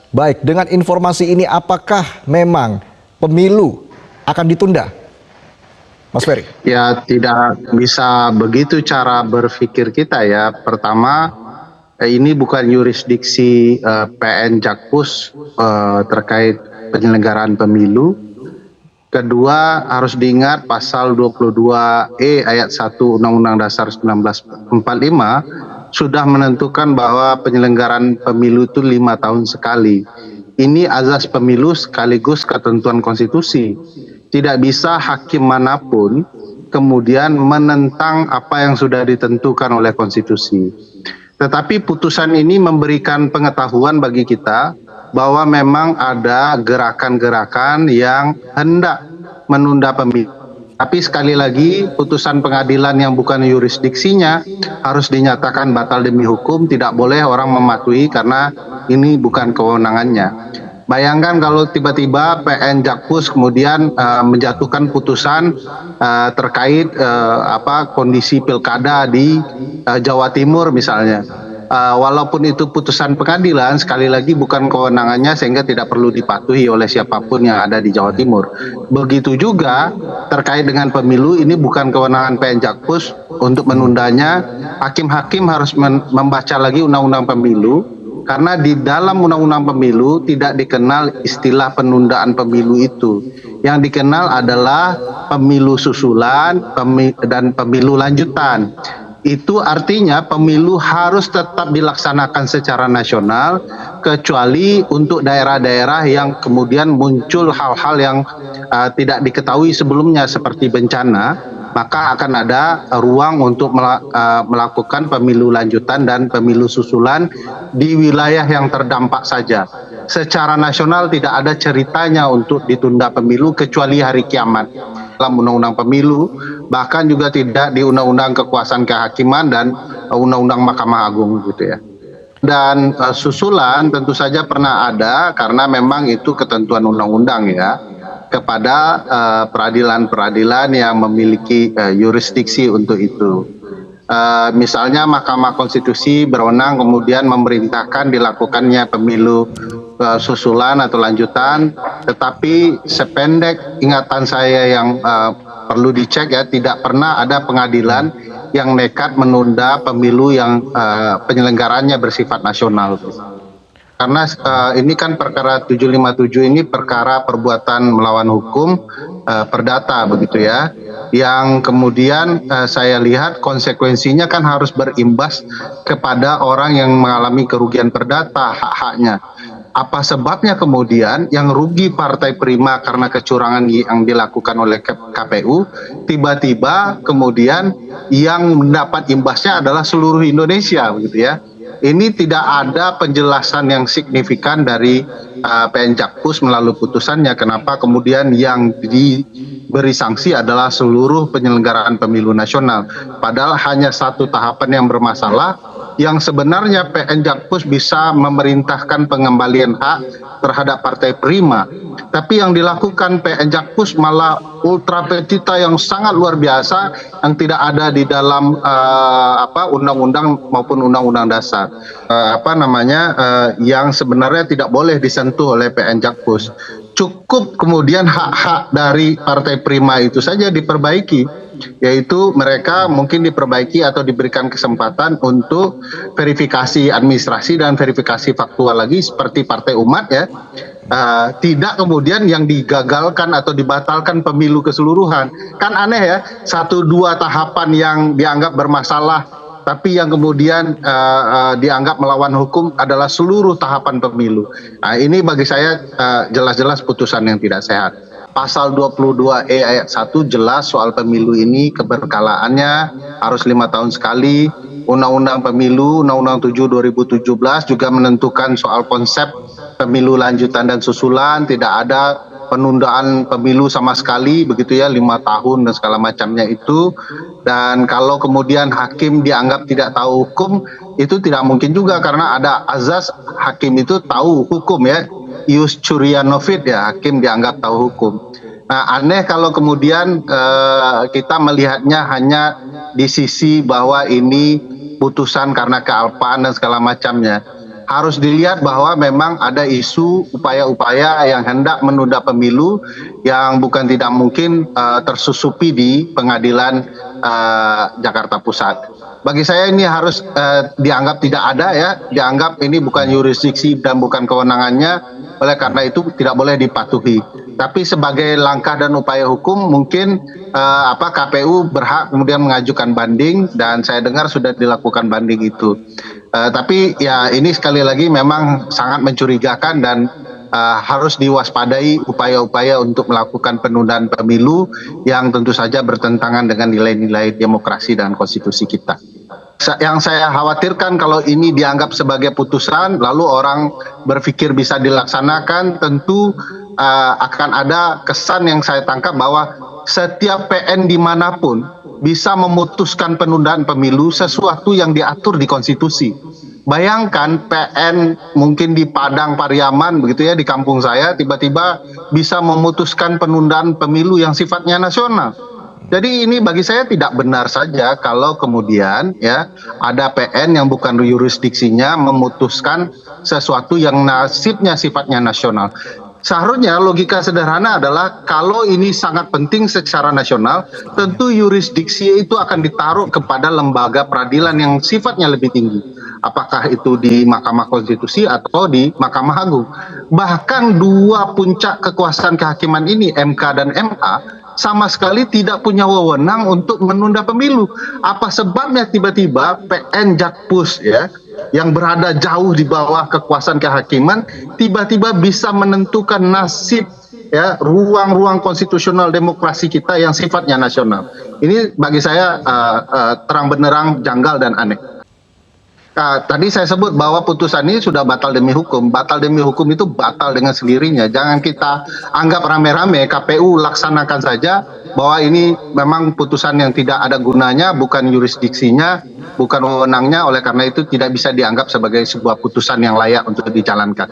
Baik, dengan informasi ini apakah memang pemilu akan ditunda, Mas Ferry? Ya, tidak bisa begitu cara berpikir kita ya. Pertama, ini bukan yurisdiksi PN Jakpus terkait penyelenggaraan pemilu. Kedua, harus diingat pasal 22E ayat 1 Undang-Undang Dasar 1945 sudah menentukan bahwa penyelenggaraan pemilu itu 5 tahun sekali. Ini azas pemilu sekaligus ketentuan konstitusi. Tidak bisa hakim manapun kemudian menentang apa yang sudah ditentukan oleh konstitusi. Tetapi putusan ini memberikan pengetahuan bagi kita bahwa memang ada gerakan-gerakan yang hendak menunda pemilu. Tapi sekali lagi, putusan pengadilan yang bukan yurisdiksinya harus dinyatakan batal demi hukum, tidak boleh orang mematuhi karena ini bukan kewenangannya. Bayangkan kalau tiba-tiba PN Jakpus kemudian menjatuhkan putusan terkait kondisi pilkada di Jawa Timur misalnya. Walaupun itu putusan pengadilan, sekali lagi bukan kewenangannya sehingga tidak perlu dipatuhi oleh siapapun yang ada di Jawa Timur. Begitu juga terkait dengan pemilu, ini bukan kewenangan PN Jakpus untuk menundanya. Hakim-hakim harus membaca lagi undang-undang pemilu, karena di dalam undang-undang pemilu tidak dikenal istilah penundaan pemilu itu. Yang dikenal adalah pemilu susulan dan pemilu lanjutan. Itu artinya pemilu harus tetap dilaksanakan secara nasional, kecuali untuk daerah-daerah yang kemudian muncul hal-hal yang tidak diketahui sebelumnya seperti bencana, maka akan ada ruang untuk melakukan pemilu lanjutan dan pemilu susulan di wilayah yang terdampak saja. Secara nasional tidak ada ceritanya untuk ditunda pemilu kecuali hari kiamat. Dalam undang-undang pemilu, bahkan juga tidak di undang-undang kekuasaan kehakiman dan undang-undang Mahkamah Agung gitu ya. Dan susulan tentu saja pernah ada karena memang itu ketentuan undang-undang ya, kepada peradilan-peradilan yang memiliki yurisdiksi untuk itu. Misalnya Mahkamah Konstitusi berwenang kemudian memerintahkan dilakukannya pemilu susulan atau lanjutan, tetapi sependek ingatan saya yang perlu dicek ya, tidak pernah ada pengadilan yang nekat menunda pemilu yang penyelenggarannya bersifat nasional. Karena ini kan perkara 757 ini perkara perbuatan melawan hukum perdata begitu ya, yang kemudian saya lihat konsekuensinya kan harus berimbas kepada orang yang mengalami kerugian perdata hak-haknya. Apa sebabnya kemudian yang rugi Partai Prima karena kecurangan yang dilakukan oleh KPU, tiba-tiba kemudian yang mendapat imbasnya adalah seluruh Indonesia begitu ya. Ini tidak ada penjelasan yang signifikan dari PN Jakpus melalui putusannya, kenapa kemudian yang diberi sanksi adalah seluruh penyelenggaraan pemilu nasional. Padahal hanya satu tahapan yang bermasalah, yang sebenarnya PN Jakpus bisa memerintahkan pengembalian hak terhadap Partai Prima. Tapi yang dilakukan PN Jakpus malah ultra petita yang sangat luar biasa yang tidak ada di dalam undang-undang maupun undang-undang dasar. Yang sebenarnya tidak boleh disentuh oleh PN Jakpus. Cukup kemudian hak-hak dari Partai Prima itu saja diperbaiki, yaitu mereka mungkin diperbaiki atau diberikan kesempatan untuk verifikasi administrasi dan verifikasi faktual lagi seperti Partai Umat ya. Tidak kemudian yang digagalkan atau dibatalkan pemilu keseluruhan. Kan aneh ya, 1-2 tahapan yang dianggap bermasalah tapi yang kemudian dianggap melawan hukum adalah seluruh tahapan pemilu. Nah, ini bagi saya jelas-jelas putusan yang tidak sehat. Pasal 22E ayat 1 jelas soal pemilu ini keberkalaannya harus 5 tahun sekali. Undang-Undang Pemilu, Undang-Undang 7 2017 juga menentukan soal konsep pemilu lanjutan dan susulan, tidak ada penundaan pemilu sama sekali begitu ya, 5 tahun dan segala macamnya itu. Dan kalau kemudian hakim dianggap tidak tahu hukum, itu tidak mungkin juga karena ada azas hakim itu tahu hukum ya, ius curia novit ya, hakim dianggap tahu hukum. Nah, aneh kalau kemudian kita melihatnya hanya di sisi bahwa ini putusan karena kealpaan dan segala macamnya. harus dilihat bahwa memang ada isu upaya-upaya yang hendak menunda pemilu yang bukan tidak mungkin tersusupi di pengadilan Jakarta Pusat. Bagi saya ini harus dianggap tidak ada ya, dianggap ini bukan yurisdiksi dan bukan kewenangannya, oleh karena itu tidak boleh dipatuhi. Tapi sebagai langkah dan upaya hukum mungkin KPU berhak kemudian mengajukan banding dan saya dengar sudah dilakukan banding itu. Tapi ya ini sekali lagi memang sangat mencurigakan dan harus diwaspadai upaya-upaya untuk melakukan penundaan pemilu yang tentu saja bertentangan dengan nilai-nilai demokrasi dan konstitusi kita. Yang saya khawatirkan kalau ini dianggap sebagai putusan lalu orang berpikir bisa dilaksanakan, tentu akan ada kesan yang saya tangkap bahwa setiap PN dimanapun bisa memutuskan penundaan pemilu sesuatu yang diatur di konstitusi. Bayangkan PN mungkin di Padang Pariaman begitu ya, di kampung saya tiba-tiba bisa memutuskan penundaan pemilu yang sifatnya nasional. Jadi ini bagi saya tidak benar saja kalau kemudian ya ada PN yang bukan yurisdiksinya memutuskan sesuatu yang nasibnya sifatnya nasional. Seharusnya logika sederhana adalah kalau ini sangat penting secara nasional, tentu yurisdiksi itu akan ditaruh kepada lembaga peradilan yang sifatnya lebih tinggi. Apakah itu di Mahkamah Konstitusi atau di Mahkamah Agung. Bahkan dua puncak kekuasaan kehakiman ini, MK dan MA, sama sekali tidak punya wewenang untuk menunda pemilu. Apa sebabnya tiba-tiba PN Jakpus ya, yang berada jauh di bawah kekuasaan kehakiman tiba-tiba bisa menentukan nasib ya ruang-ruang konstitusional demokrasi kita yang sifatnya nasional. Ini bagi saya terang benderang janggal dan aneh. Tadi saya sebut bahwa putusan ini sudah batal demi hukum. Batal demi hukum itu batal dengan sendirinya. Jangan kita anggap rame-rame, KPU laksanakan saja bahwa ini memang putusan yang tidak ada gunanya, bukan yurisdiksinya, bukan wewenangnya, oleh karena itu tidak bisa dianggap sebagai sebuah putusan yang layak untuk dijalankan.